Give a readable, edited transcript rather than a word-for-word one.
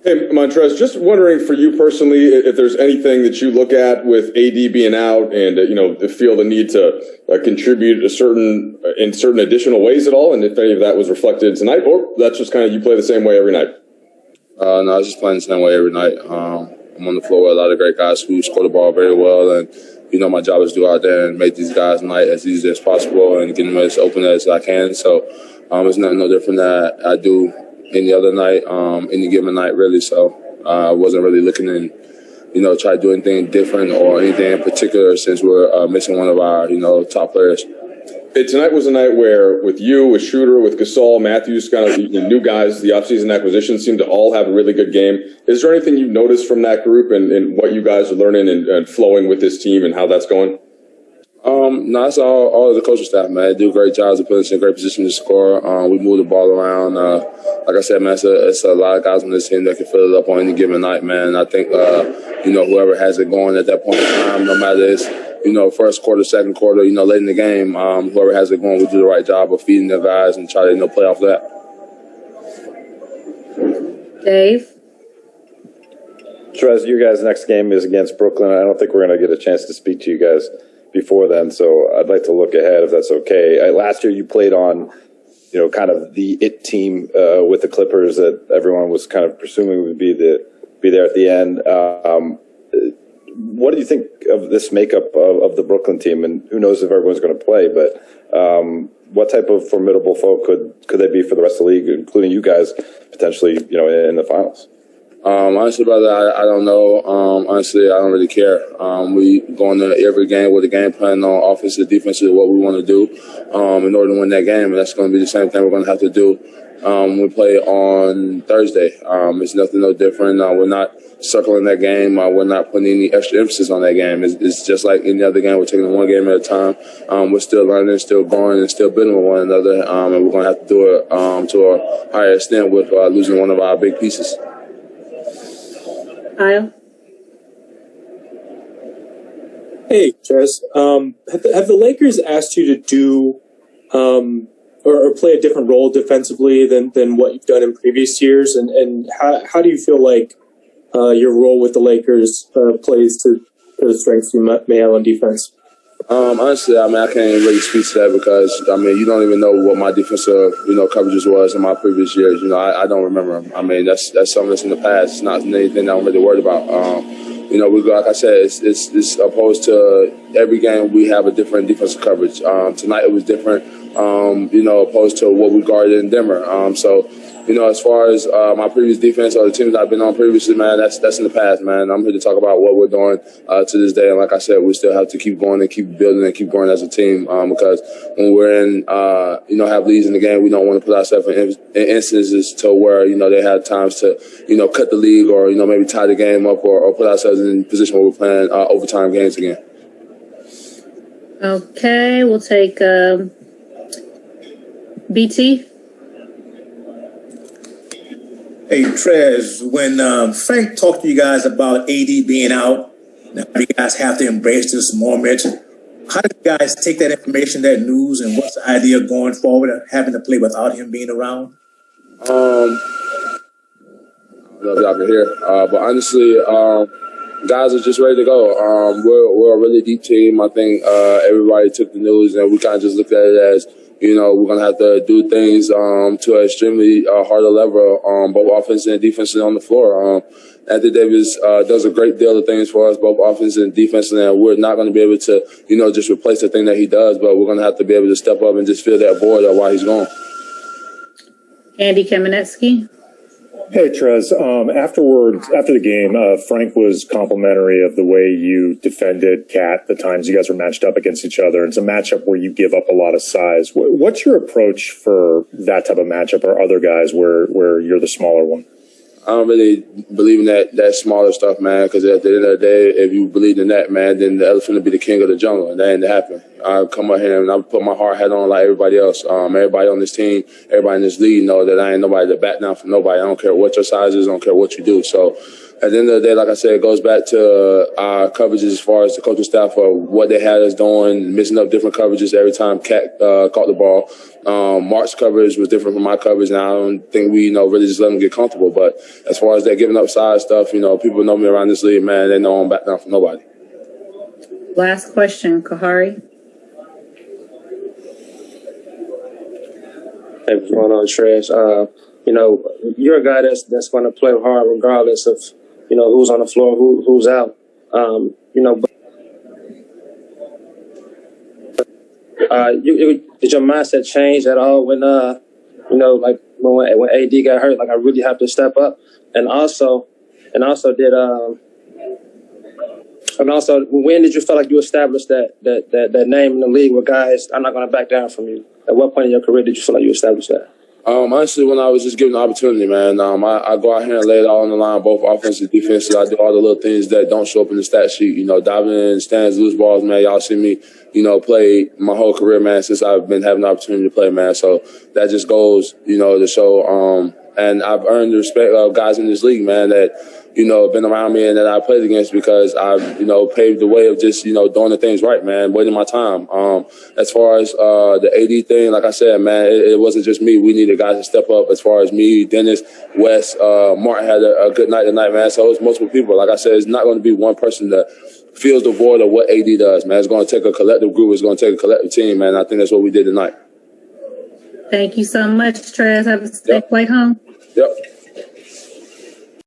Hey, Montrez, just wondering for you personally if there's anything that you look at with AD being out and, feel the need to contribute in certain additional ways at all, and if any of that was reflected tonight, or that's just kind of you play the same way every night? No, I was just playing the same way every night. I'm on the floor with a lot of great guys who score the ball very well, and my job is to go out there and make these guys' night as easy as possible and get them as open as I can. So it's nothing no different that I do any other night, any given night, really. So I wasn't really looking to, try to do anything different or anything in particular since we're missing one of our, top players. Tonight was a night where with you, with Schroeder, with Gasol, Matthews, kind of the new guys, the offseason acquisitions seem to all have a really good game. Is there anything you've noticed from that group and what you guys are learning and flowing with this team and how that's going? No, it's all of the coaching staff, man. They do great jobs of putting us in a great position to score. We move the ball around. Like I said, man, it's a lot of guys on this team that can fill it up on any given night, man. I think, whoever has it going at that point in time, no matter it's, first quarter, second quarter, late in the game, whoever has it going will do the right job of feeding their guys and try to, play off that. Dave? Trez, your guys' next game is against Brooklyn. I don't think we're going to get a chance to speak to you guys before then, so I'd like to look ahead if that's okay. Last year you played on, kind of the it team with the Clippers that everyone was kind of presuming would be there at the end. What do you think of this makeup of the Brooklyn team? And who knows if everyone's going to play, but what type of formidable foe could they be for the rest of the league, including you guys potentially, in the finals? Honestly, brother, I don't know. Honestly, I don't really care. We go into every game with a game plan on offensive, defensive, what we want to do in order to win that game. And that's going to be the same thing we're going to have to do when we play on Thursday. It's nothing no different. We're not circling that game. We're not putting any extra emphasis on that game. It's just like any other game. We're taking it one game at a time. We're still learning, still growing, and still building with one another. And we're going to have to do it to a higher extent with losing one of our big pieces. Kyle? Hey, Trez. Have the Lakers asked you to do or play a different role defensively than what you've done in previous years? And how do you feel like your role with the Lakers plays to the strengths you may have on defense? Honestly, I can't really speak to that because, you don't even know what my defensive, coverages was in my previous years. I don't remember them. That's something that's in the past. It's not anything that I'm really worried about. Like I said, it's opposed to every game we have a different defensive coverage. Tonight it was different, opposed to what we guarded in Denver. As far as my previous defense or the teams I've been on previously, man, that's in the past, man. I'm here to talk about what we're doing to this day. And like I said, we still have to keep going and keep building and keep growing as a team because when we're in, have leads in the game, we don't want to put ourselves in instances to where, they have times to, cut the league or, maybe tie the game up or put ourselves in a position where we're playing overtime games again. Okay, we'll take BT. Hey, Trez, when Frank talked to you guys about AD being out, now you guys have to embrace this moment. How did you guys take that information, that news, and what's the idea going forward of having to play without him being around? I don't know if y'all can hear, but honestly, guys are just ready to go. We're a really deep team. I think everybody took the news and we kind of just looked at it as, we're going to have to do things to an extremely harder level, both offensive and defensive on the floor. Anthony Davis does a great deal of things for us, both offensive and defensive, and we're not going to be able to, just replace the thing that he does, but we're going to have to be able to step up and just fill that void while he's gone. Andy Kamenetsky. Hey, Trez. After the game, Frank was complimentary of the way you defended Cat, the times you guys were matched up against each other. It's a matchup where you give up a lot of size. What's your approach for that type of matchup or other guys where you're the smaller one? I don't really believe in that smaller stuff, man, because at the end of the day, if you believe in that, man, then the elephant will be the king of the jungle, and that ain't happen. I come out here and I put my hard hat on like everybody else. Everybody on this team, everybody in this league know that I ain't nobody to back down for nobody. I don't care what your size is. I don't care what you do. So at the end of the day, like I said, it goes back to our coverages as far as the coaching staff or what they had us doing, mixing up different coverages every time Cat caught the ball. Mark's coverage was different from my coverage, and I don't think we, really just let them get comfortable. But as far as that giving up side stuff, people know me around this league, man. They know I'm back down from nobody. Last question, Kahari. Hey, what's going on, Trez? You're a guy that's going to play hard regardless of, who's on the floor, who's out. Did your mindset change at all when, when AD got hurt? Like, I really have to step up. And also, when did you feel like you established that name in the league with guys, I'm not going to back down from you? At what point in your career did you feel like you established that? Honestly, when I was just given the opportunity, man, I go out here and lay it all on the line, both offensive, defensive. I do all the little things that don't show up in the stat sheet. Diving in, stands, loose balls, man. Y'all see me, play my whole career, man, since I've been having the opportunity to play, man. So that just goes, to show. And I've earned the respect of guys in this league, man, that, been around me and that I played against because I've, paved the way of just, doing the things right, man, waiting my time. As far as the AD thing, like I said, man, it wasn't just me. We needed guys to step up as far as me, Dennis, Wes, Martin had a good night tonight, man. So it was multiple people. Like I said, it's not going to be one person that feels the void of what AD does, man. It's going to take a collective group. It's going to take a collective team, man. I think that's what we did tonight. Thank you so much, Trez. Have a safe flight home.